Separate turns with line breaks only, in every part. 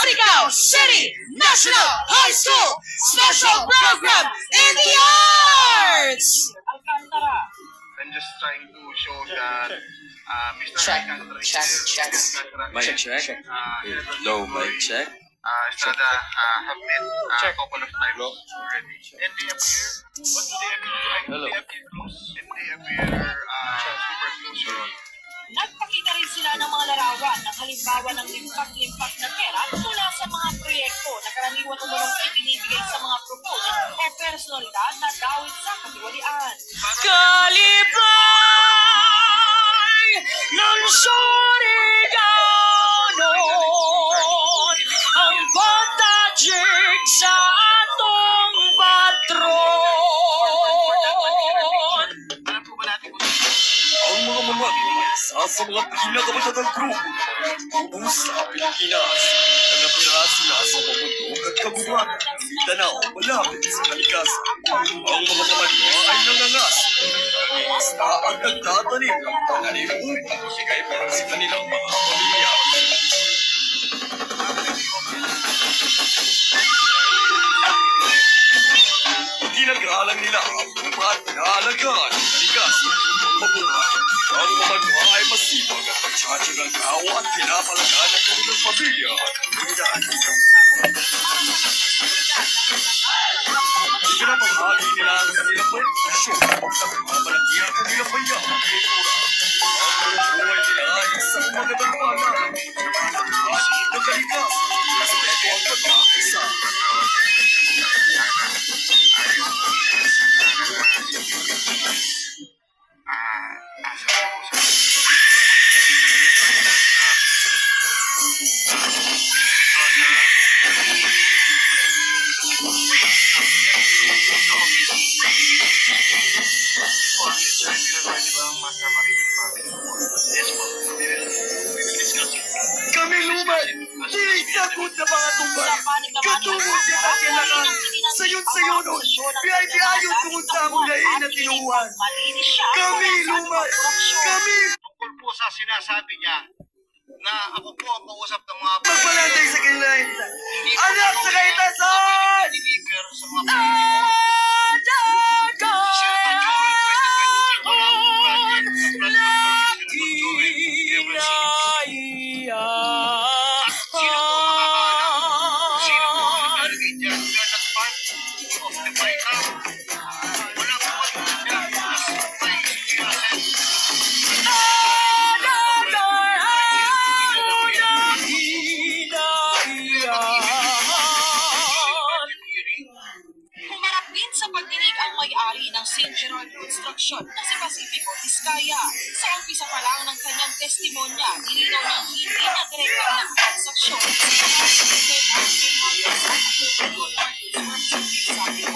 Surigao City National High School Special Program in the Arts!
I'm just trying to show that Mr.
Check.
Alcantara
Check.
Check. Low mic check.
Estrada have met a couple of times already. And they appear, what do they appear?
Hello.
They appear close. And they appear super close, Your Honor.
Nagpakita rin sila ng mga larawan ng halimbawa ng limpak-limpak na pera mula sa mga proyekto na karaniwan umunong ibinibigay sa mga proponent o personalidad na dawit sa katiwalian.
Kalibay ng Surigao noon ang pagtajik sa atong patron.
Alam po ba natin kung
Ang mga mamagmasa sa mga pinakamatandang grupo tubong sa Pilipinas na napira sila sa pagbunog at kagubatan ng Mindanao malapit sa kalikasan. Ang mga mamalwa ay nangangas ng isda at nagtatanim ng pananim upang masigay para sa kanilang mga pamilya. Ginagalang nila ang lupa at inaalagaan ng kalikasan ng mabuhay. Ang mamalwa ay masipag at magtsatsagang tao at pinapalagaan ang kanilang pamilya at komunidad. Pinapahagi nila ang kanilang medikasyon sa pagmamalaki ang kanilang mayamang kultura. Ang buhay nila ay isang magandang panalangin ng kalikasan at respeto ang pagkakaisa. Kami lumay, di sagot na mga tumbay. Katungod siya na kailangan. Sayon-sayon nun, biyay-biyayot tungod sa among lain na tinuwan. Kami lumay, kami
tungkol po sa sinasabi niya na ako po ang kausap ng mga
magpalantay sa kanilang. Anak sa kaitasan!
deliver sa mga politiko. Sir Banjuri, 2023 ko lang ang project sa platform ng Sir Banjuri ever since. At sino po makakaalam? Sino po ang nakalagay dyan? We are not part of the breakup. Wala po kami dyan as my innocent.
Humarap din sa pagdinig ang may-ari ng St. Gerard Construction na si Pacifico Vizcaya. Sa umpisa pa lang ng kanyang testimonya, nilinaw na hindi na direkta ng transaksyon pero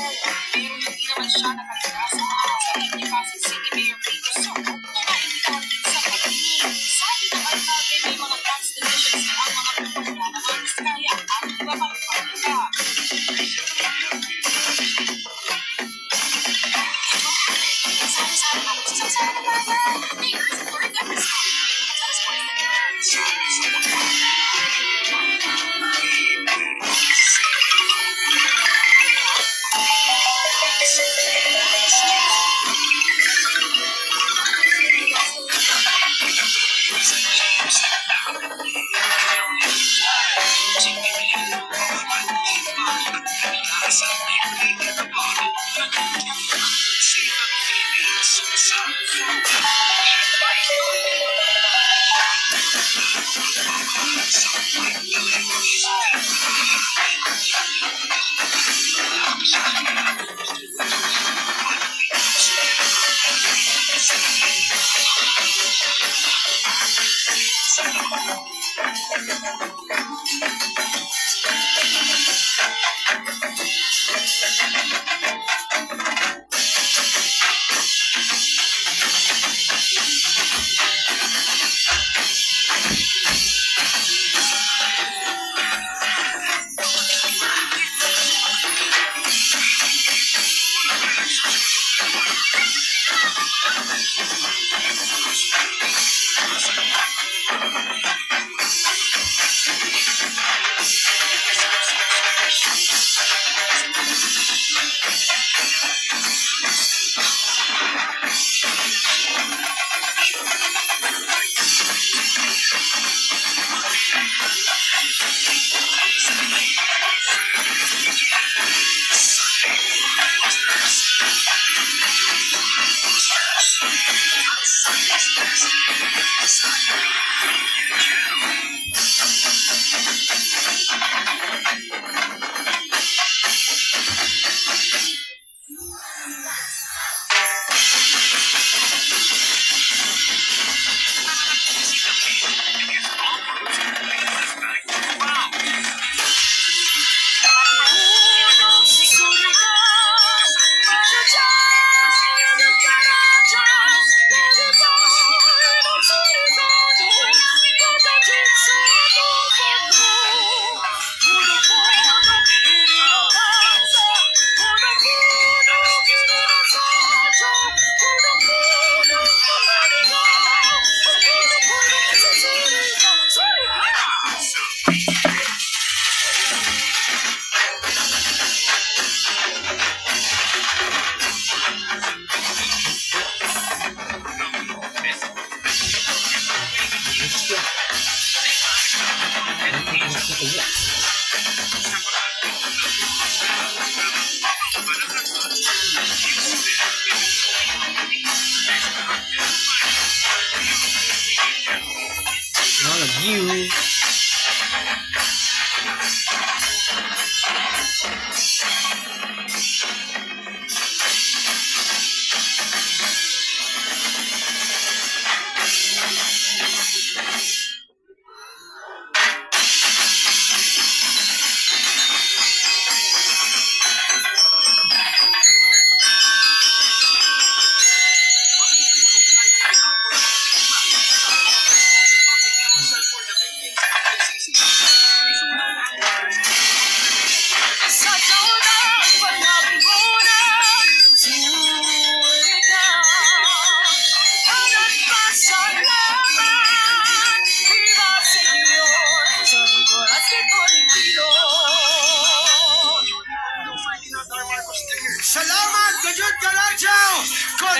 hindi naman siya nakalimutan sa mga kasalit ni Pasig City Mayor Peter Soto na naimbitahan din sa pagdinig. Sabi ng alkalde may mga tax divisions ang mga kumpanya ng mga Vizcaya at iba pang pagkita.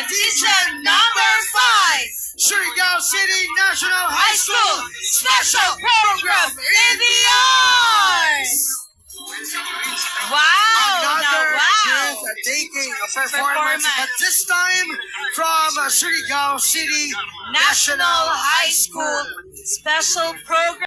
Competition number 5.
Surigao City National
High School Special Program in the Arts. Wow!
Another
Wow!
breathtaking performance, but this time from Surigao City
National High School Special Program.